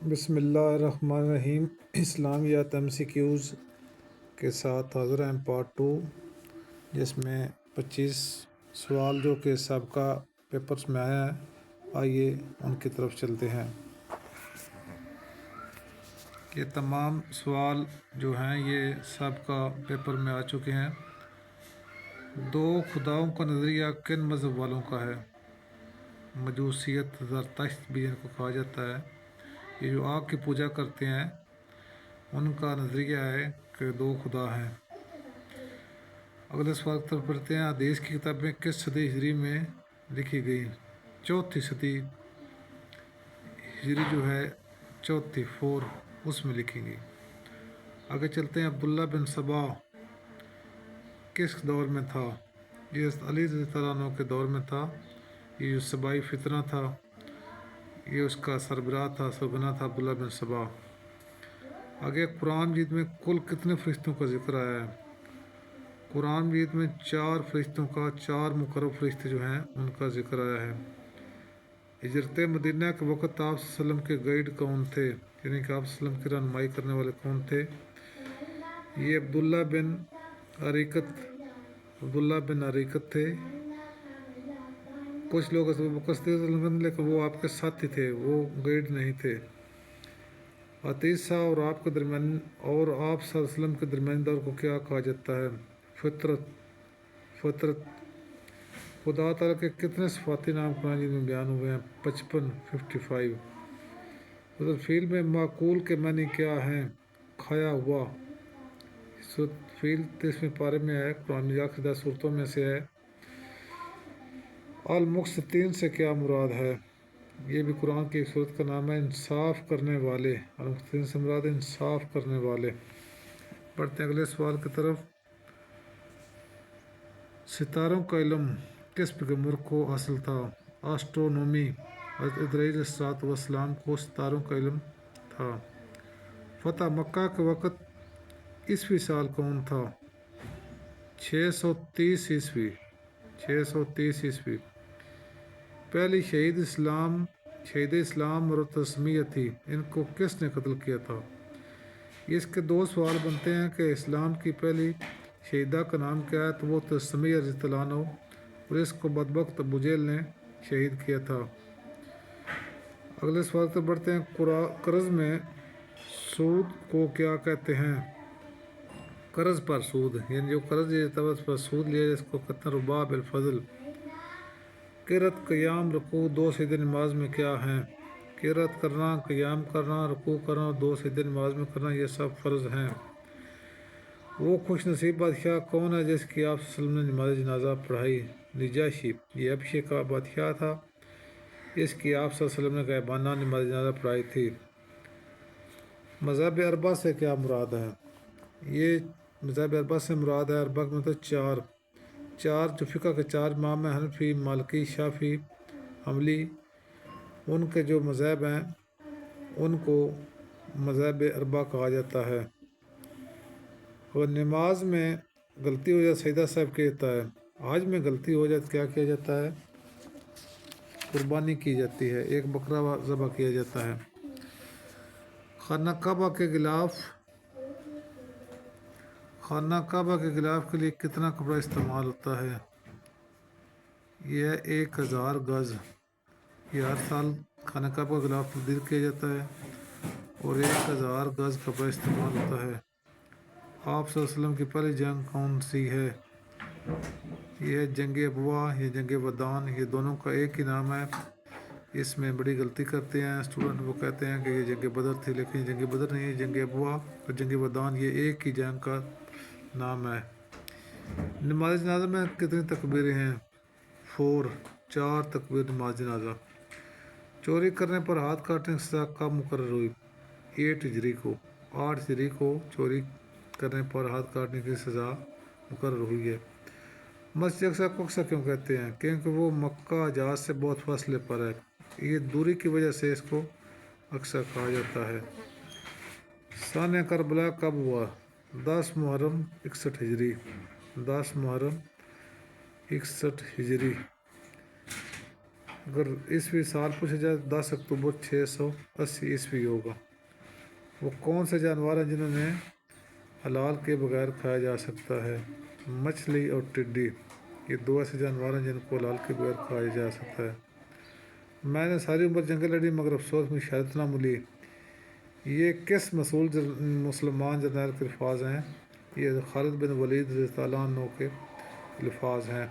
بسم اللہ الرحمن الرحیم۔ اسلامیات MCQs کے ساتھ حاضر ہیں پارٹ 2، جس میں 25 سوال جو کہ سابقہ پیپرز میں آیا ہے، آئیے ان کی طرف چلتے ہیں۔ یہ تمام سوال جو ہیں یہ سابقہ پیپر میں آ چکے ہیں۔ دو خداؤں کا نظریہ کن مذہب والوں کا ہے؟ مجوسیت، زرتشت بھی ان کو کہا جاتا ہے۔ یہ جو آگ کی پوجا کرتے ہیں ان کا نظریہ ہے کہ دو خدا ہیں۔ اگلے سوال کی طرف پڑھتے ہیں۔ حدیث کی کتابیں کس صدی ہجری میں لکھی گئی؟ چوتھی صدی ہجری جو ہے، چوتھی 4 اس میں لکھی گئی۔ آگے چلتے ہیں۔ عبداللہ بن سبا کس دور میں تھا؟ یہ علی رضی اللہ عنہ کے دور میں تھا۔ یہ جو سبائی فتنہ تھا، یہ اس کا سربراہ تھا، سرگنا تھا عبداللہ بن سبا۔ آگے قرآن مجید میں کل کتنے فرشتوں کا ذکر آیا ہے؟ قرآن مجید میں 4 فرشتوں کا، 4 مقرب فرشتے جو ہیں ان کا ذکر آیا ہے۔ ہجرت مدینہ کے وقت آپ صلی اللہ علیہ وسلم کے گائیڈ کون تھے؟ یعنی کہ آپ صلی اللہ علیہ وسلم کی رہنمائی کرنے والے کون تھے؟ یہ عبداللہ بن عریقت تھے۔ کچھ لوگ ابو بکر صدیق رضی اللہ عنہ، لیکن وہ آپ کے ساتھی تھے، وہ گائیڈ نہیں تھے۔ عتیسہ اور آپ صلی اللہ علیہ وسلم کے درمیانی دور کو کیا کہا جاتا ہے؟ فترت۔ خدا تعالیٰ کے کتنے صفاتی نام قرآن مجید میں بیان ہوئے ہیں؟ 55۔ فیل میں معقول کے معنی کیا ہیں؟ کھایا ہوا۔ فیل 30ویں پارے میں ہے، قرآن مجید کی 10 صورتوں میں سے ہے۔ المقسطین سے کیا مراد ہے؟ یہ بھی قرآن کی ایک صورت کا نام ہے، انصاف کرنے والے۔ المقسطین سے مراد انصاف کرنے والے۔ پڑھتے ہیں اگلے سوال کی طرف۔ ستاروں کا علم کس پیغمبر کو حاصل تھا؟ آسٹرونومی۔ حضرت ادریس علیہ السلام کو ستاروں کا علم تھا۔ فتح مکہ کے وقت عیسوی سال کون تھا؟ 630 عیسوی۔ 630 عیسوی۔ پہلی شہید اسلام اور تسمیہ تھی، ان کو کس نے قتل کیا تھا؟ اس کے 2 سوال بنتے ہیں کہ اسلام کی پہلی شہیدہ کا نام کیا ہے، تو وہ تسمیہ رضی اللہ عنہ، اور اس کو بدبخت ابو جہل نے شہید کیا تھا۔ اگلے سوال تک بڑھتے ہیں۔ قرض میں سود کو کیا کہتے ہیں؟ قرض پر سود، یعنی جو قرض لیا جاتا ہے اس پر سود لیا جاتا ہے، اس کو کہتے ہیں ربا بالفضل۔ قرات، قیام، رکوع 2 سجدے نماز میں کیا ہیں؟ قرات کرنا، قیام کرنا، رکوع کرنا اور 2 سجدے نماز میں کرنا، یہ سب فرض ہیں۔ وہ خوش نصیب بادشاہ کون ہے جس کی آپ صلی اللہ علیہ وسلم نے نماز جنازہ پڑھائی؟ نجاشی۔ یہ حبشے کا بادشاہ تھا، اس کی آپ صلی اللہ علیہ وسلم نے غائبانہ نماز جنازہ پڑھائی تھی۔ مذاہب اربعہ سے کیا مراد ہے؟ یہ مذاہب اربعہ سے مراد ہے، اربعہ میں تو 4 جو فقہ کے 4 امام ہیں، حنفی، مالکی، شافعی، حنبلی، ان کے جو مذاہب ہیں ان کو مذاہب اربعہ کہا جاتا ہے۔ اور نماز میں غلطی ہو جائے سجدہ صاحب کیا جاتا ہے۔ حج میں غلطی ہو جائے تو کیا کیا جاتا ہے؟ قربانی کی جاتی ہے، ایک بکرا ذبح کیا جاتا ہے۔ خانہ کعبہ کے غلاف کے لیے کتنا کپڑا استعمال ہوتا ہے؟ یہ ہے 1000 گز۔ یہ ہر سال خانہ کعبہ کا غلاف تبدیل کیا جاتا ہے اور 1000 گز کپڑا استعمال ہوتا ہے۔ آپ صلی اللہ علیہ وسلم کی پہلی جنگ کون سی ہے؟ یہ ہے جنگ ابواء یا جنگ ودان، یہ دونوں کا ایک ہی نام ہے۔ اس میں بڑی غلطی کرتے ہیں اسٹوڈنٹ، وہ کہتے ہیں کہ یہ جنگ بدر تھی، لیکن یہ جنگ بدر نہیں ہے، جنگ ابواء اور جنگ ودان یہ ایک ہی جنگ کا نام ہے۔ نماز جنازہ میں کتنی تکبیریں ہیں؟ 4 تکبیر نماز جنازہ۔ چوری کرنے پر ہاتھ کاٹنے کی سزا کب مقرر ہوئی؟ 8 ہجری کو چوری کرنے پر ہاتھ کاٹنے کی سزا مقرر ہوئی ہے۔ مسجد اقصیٰ کو اقصیٰ کیوں کہتے ہیں؟ کیونکہ وہ مکہ حجاز سے بہت فاصلے پر ہے، یہ دوری کی وجہ سے اس کو اقصیٰ کہا جاتا ہے۔ سانحہ کربلا کب ہوا؟ 10 محرم 61 ہجری۔ 10 محرم 61 ہجری۔ اگر عیسوی سال پوچھا جائے 10 اکتوبر 680 عیسوی ہوگا۔ وہ کون سے جانور ہیں جنہوں نے حلال کے بغیر کھایا جا سکتا ہے؟ مچھلی اور ٹڈی، یہ دو ایسے جانور ہیں جن کو حلال کے بغیر کھایا جا سکتا ہے۔ میں نے ساری عمر جنگیں لڑی مگر افسوس میں شہادت نہ ملی، یہ کس مسلمان جرنیل کے الفاظ ہیں؟ یہ خالد بن ولید رضی اللہ عنہ کے الفاظ ہیں۔